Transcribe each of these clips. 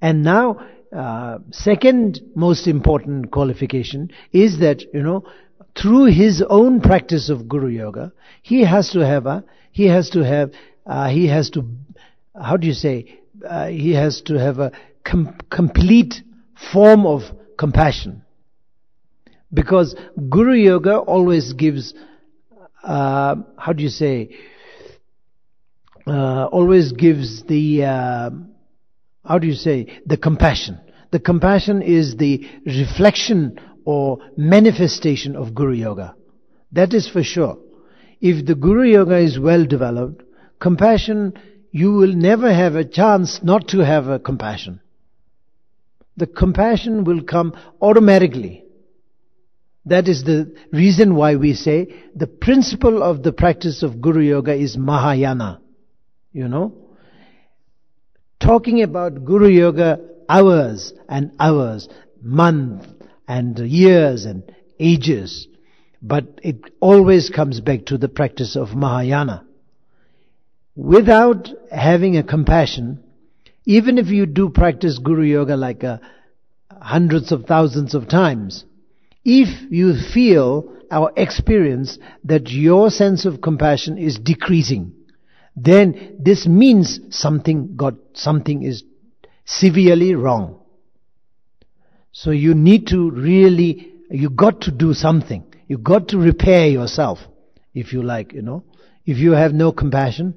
And now, second most important qualification is that, through his own practice of Guru Yoga, he has to have a complete form of compassion. Because Guru Yoga always gives, the compassion. The compassion is the reflection or manifestation of Guru Yoga. That is for sure. If the Guru Yoga is well developed, compassion, you will never have a chance not to have a compassion. The compassion will come automatically. That is the reason why we say the principle of the practice of Guru Yoga is Mahayana. Talking about Guru Yoga hours and hours, months and years and ages, but it always comes back to the practice of Mahayana. Without having a compassion, even if you do practice Guru Yoga like hundreds of thousands of times, if you feel or experience that your sense of compassion is decreasing, then this means something is severely wrong. So you got to do something. You got to repair yourself, if you like, If you have no compassion,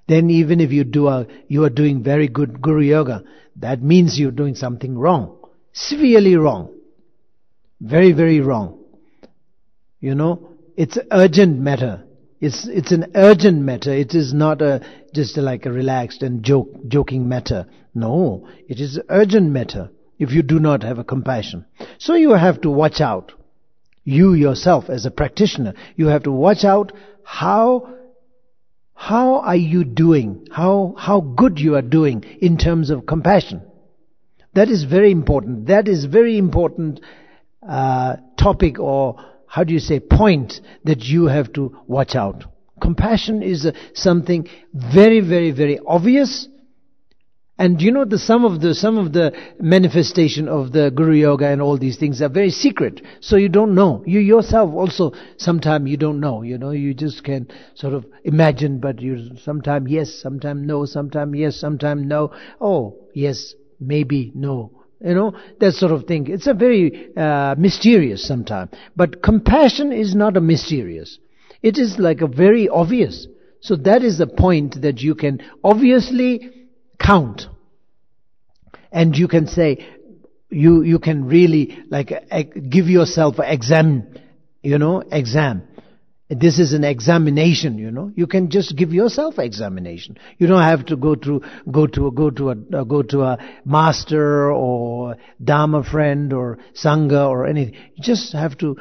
then even if you are doing very good Guru Yoga, that means you're doing something wrong. Severely wrong. Very, very wrong. It's an urgent matter. It's an urgent matter. It is not just like a relaxed and joking matter. No, it is an urgent matter if you do not have a compassion. So you have to watch out. You yourself as a practitioner, you have to watch out how are you doing? How good you are doing in terms of compassion. That is very important. That is very important topic, or point that you have to watch out. Compassion is something very, very, very obvious. And some of the manifestation of the Guru Yoga and all these things are very secret. So you don't know. You yourself also, sometimes you don't know. You just can sort of imagine, but you sometimes yes, sometimes no, sometimes yes, sometimes no. Oh, yes, maybe, no. That sort of thing. It's a very mysterious sometimes. But compassion is not a mysterious. It is like a very obvious. So that is the point that you can obviously count. And you can say, you can really give yourself an exam. This is an examination, You can just give yourself examination. You don't have to go to a master or Dharma friend or Sangha or anything. You just have to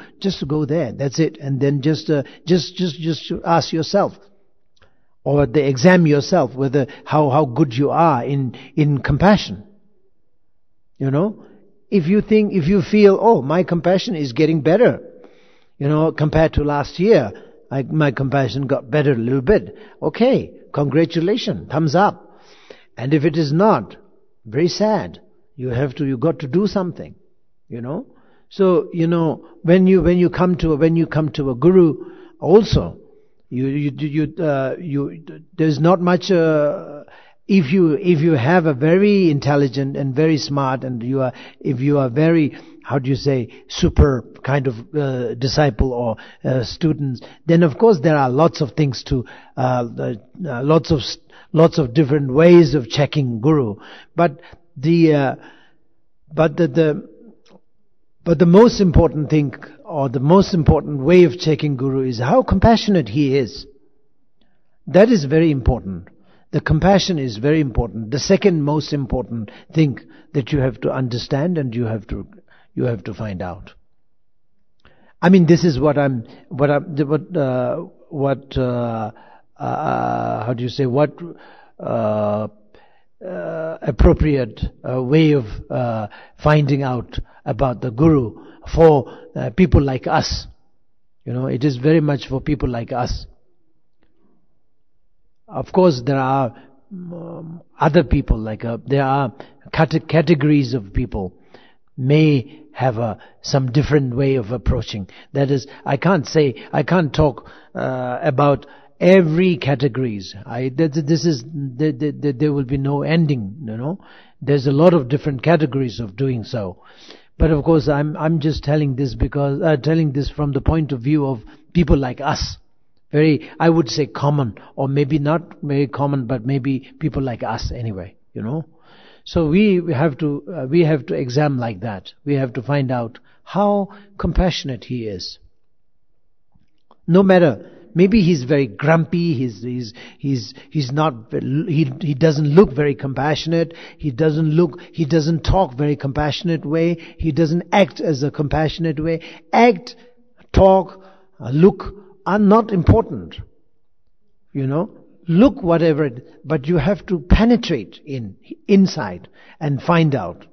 go there. That's it. And then just ask yourself, or examine yourself whether how good you are in compassion. If you feel, oh, my compassion is getting better, compared to last year, my compassion got better a little bit. Okay, congratulations, thumbs up. And if it is not, very sad. You got to do something, So, when you come to a guru, also, there's not much. If you have a very intelligent and very smart, and if you are very, super kind of disciple or students, then of course there are lots of things lots of different ways of checking guru. But the most important thing, or the most important way of checking guru, is how compassionate he is. That is very important. The compassion is very important. The second most important thing that you have to understand and you have to find out. I mean, this is what appropriate way of finding out about the guru for people like us. It is very much for people like us. Of course, there are other people, there are categories of people may have some different way of approaching. That is, I can't talk about every categories. There will be no ending, There's a lot of different categories of doing so. But of course, I'm just telling this from the point of view of people like us. Very, I would say common, or maybe not very common, but maybe people like us anyway, So we have to examine like that. We have to find out how compassionate he is. No matter, maybe he's very grumpy. He's not. He doesn't look very compassionate. He doesn't talk very compassionate way. He doesn't act as a compassionate way. Act, talk, look are not important. Look whatever, but you have to penetrate inside and find out.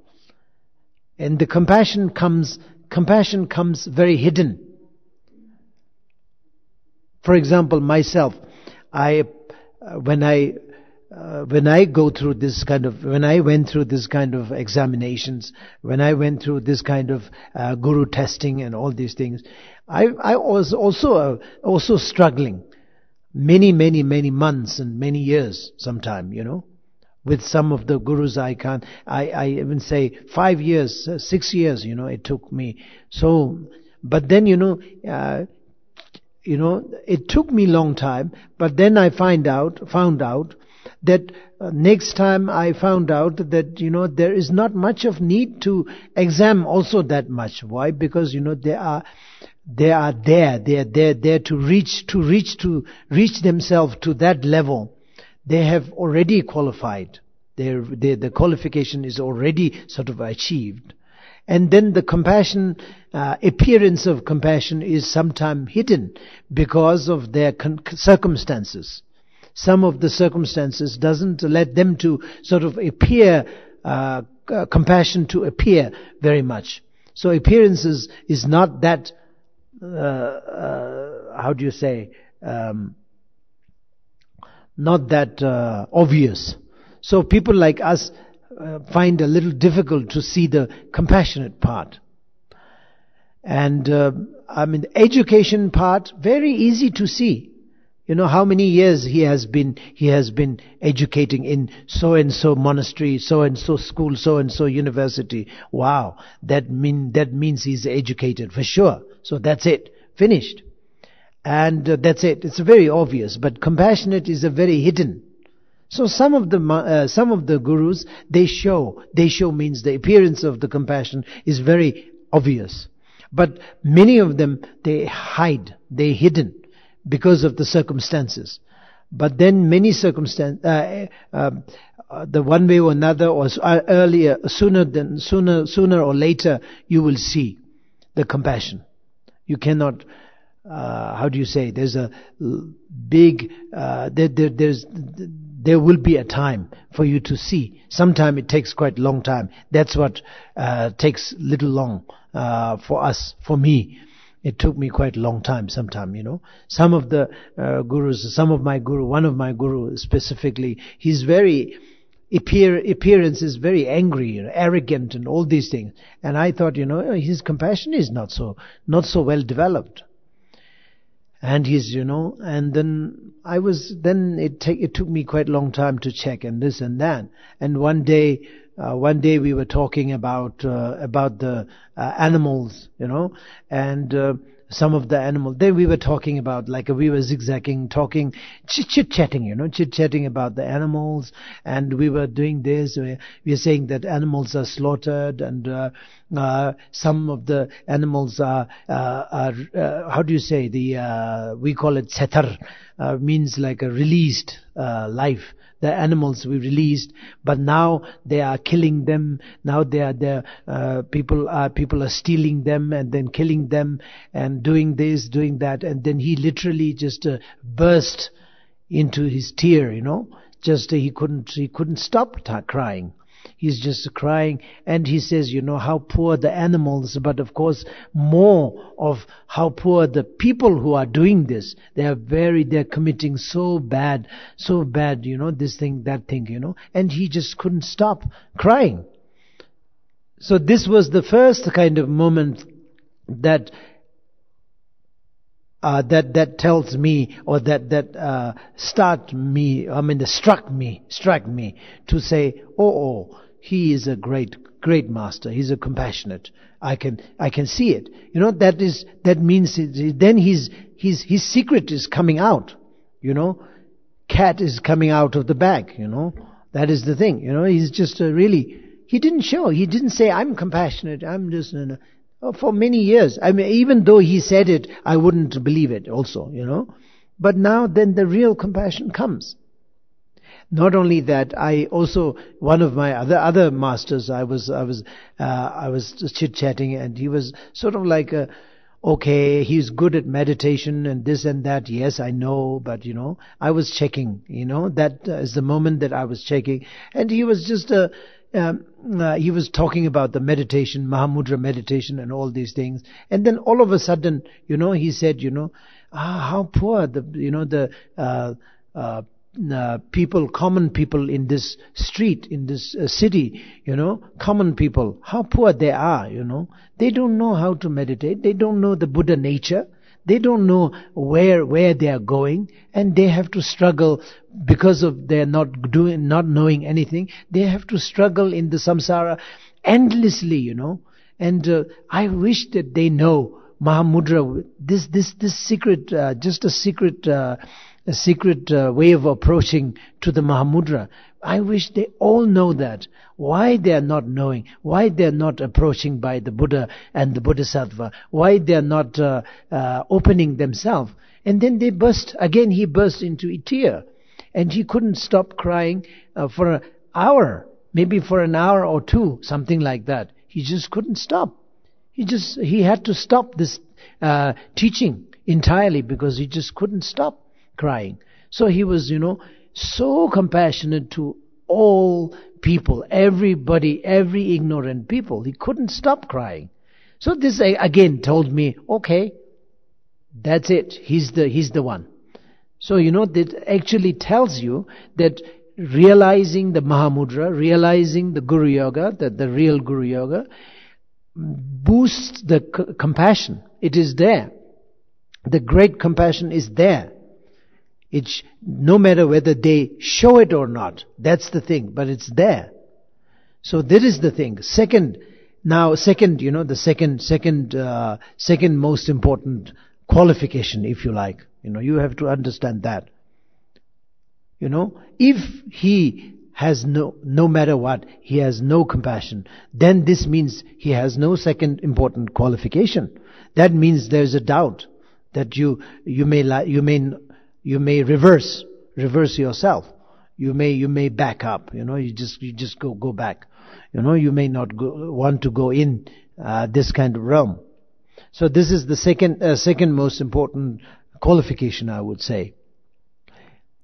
And the compassion comes very hidden. For example, myself, when I went through this kind of examinations, when I went through this kind of guru testing and all these things, I was also struggling many months and many years sometime, with some of the gurus. I even say 5 years, 6 years, it took me. So, but then, it took me long time, but then I found out that next time I found out that, there is not much of need to examine also that much. Why? Because, they are there to reach themselves to that level. They have already qualified. The qualification is already sort of achieved. And then the compassion, appearance of compassion is sometimes hidden because of their circumstances. Some of the circumstances doesn't let them to sort of appear, compassion to appear very much. So appearances is not that, not that obvious. So people like us find a little difficult to see the compassionate part. And the education part, very easy to see. How many years he has been educating in so and so monastery, so and so school, so and so university. Wow, that means he's educated for sure. So that's it, finished, and that's it. It's very obvious, but compassionate is a very hidden. So some of the gurus, they show means the appearance of the compassion is very obvious, but many of them they hide, they hidden, because of the circumstances. But then many circumstances, the one way or another, or earlier, sooner or later, you will see the compassion. You cannot, there's a big, there will be a time for you to see. Sometime it takes quite a long time. That's what takes little long for us, for me. It took me quite a long time sometime, Some of the gurus, one of my gurus specifically, his very appearance is very angry, arrogant and all these things. And I thought, his compassion is not so well developed. And and then it took me quite a long time to check and this and that. And one day we were talking about the animals, and some of the animals. Then we were talking about, we were zigzagging, talking, chit-chatting about the animals, and we were doing this. We were saying that animals are slaughtered, and some of the animals are we call it setar, means like a released life. The animals we released, but now they are killing them. Now people are stealing them and then killing them and doing this, doing that, and then he literally just burst into his tear. Just he couldn't stop crying. He's just crying, and he says, how poor the animals, but of course more of how poor the people who are doing this. They're committing so bad, this thing, that thing, and he just couldn't stop crying. So this was the first kind of moment that tells me, or that struck me to say, he is a great master. He's a compassionate. I can see it. That means then his secret is coming out. Cat is coming out of the bag. That is the thing. He's just really. He didn't show. He didn't say, I'm compassionate. I'm just. For many years. Even though he said it, I wouldn't believe it also, But now then the real compassion comes. Not only that, I also, one of my other masters, I was chit-chatting, and he was sort of like, okay, he's good at meditation and this and that. Yes, I know, but I was checking, that is the moment that I was checking. And he was just, he was talking about the meditation, Mahamudra meditation and all these things. And then all of a sudden, he said, how poor people, common people in this street, in this city, common people, how poor they are, They don't know how to meditate. They don't know the Buddha nature. They don't know where they are going, and they have to struggle because of their not knowing anything. They have to struggle in the samsara endlessly, And I wish that they know Mahamudra, this secret, just a secret way of approaching to the Mahamudra. I wish they all know that. Why they are not knowing, why they are not approaching by the Buddha and the Bodhisattva, why they are not opening themselves. And then he burst into a tear. And he couldn't stop crying for an hour, maybe for an hour or two, something like that. He just couldn't stop. He had to stop this teaching entirely because he just couldn't stop crying. So he was, so compassionate to all people, everybody, every ignorant people. He couldn't stop crying. So this again told me, okay, that's it. He's the one. So, that actually tells you that realizing the Mahamudra, realizing the Guru Yoga, the real Guru Yoga, boosts the compassion. It is there. The great compassion is there. It's no matter whether they show it or not. That's the thing, but it's there. So that is the thing. Second, the second most important qualification, if you like. You have to understand that. If he has no matter what, he has no compassion, then this means he has no second important qualification. That means there's a doubt that you may reverse yourself. You may back up. You just go back. You may not want to go in this kind of realm. So this is the second most important qualification, I would say.